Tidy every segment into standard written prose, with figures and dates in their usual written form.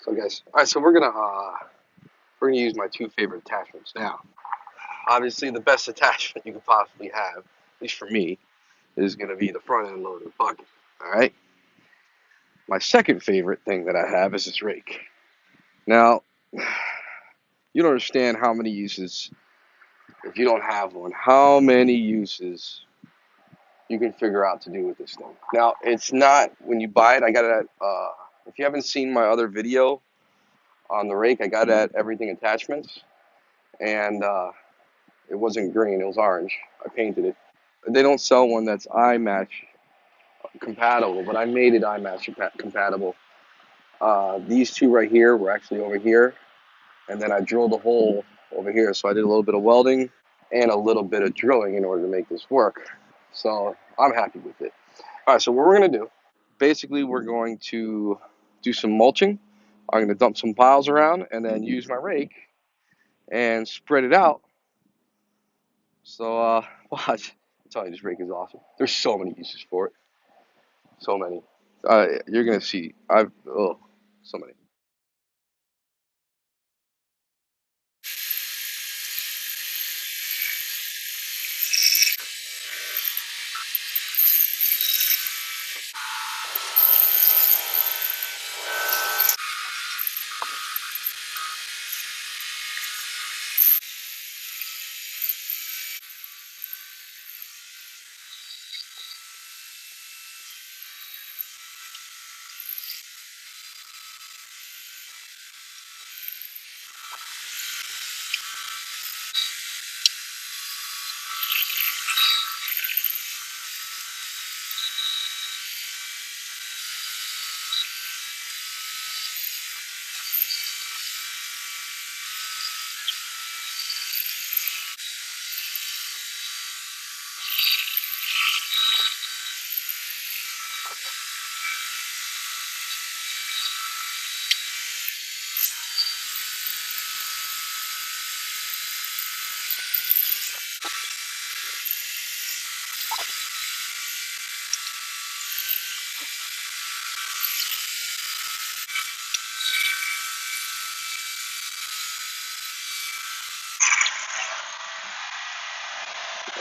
So guys, all right, so we're gonna use my two favorite attachments now. Obviously, the best attachment you could possibly have, at least for me, is gonna be the front end loader bucket. All right. My second favorite thing that I have is this rake. Now, you don't understand how many uses, if you don't have one, how many uses you can figure out to do with this thing. Now, it's not when you buy it. I got it at. If you haven't seen my other video on the rake, I got it at Everything Attachments, and it wasn't green, it was orange. I painted it. They don't sell one that's iMatch compatible, but I made it iMatch compatible. These two right here were actually over here, and then I drilled a hole over here. So I did a little bit of welding and a little bit of drilling in order to make this work. So I'm happy with it. All right, so what we're going to do, basically we're going to do some mulching. I'm going to dump some piles around and then use my rake and spread it out. So watch. I'm telling you, this rake is awesome. There's so many uses for it. So many. You're gonna see. So many.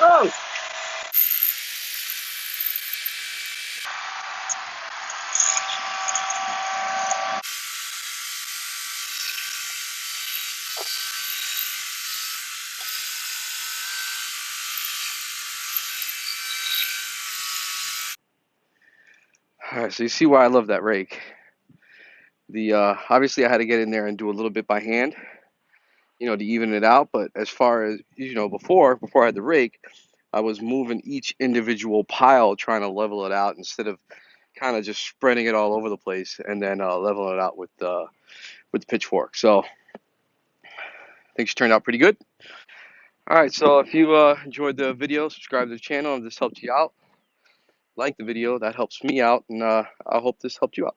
Oh. All right, so you see why I love that rake. The obviously I had to get in there and do a little bit by hand, to even it out. But as far as before I had the rake, I was moving each individual pile, trying to level it out instead of kind of just spreading it all over the place and then leveling it out with the pitchfork. So I think she turned out pretty good. All right, so if you enjoyed the video, subscribe to the channel. If this helped you out, like the video. That helps me out, and I hope this helped you out.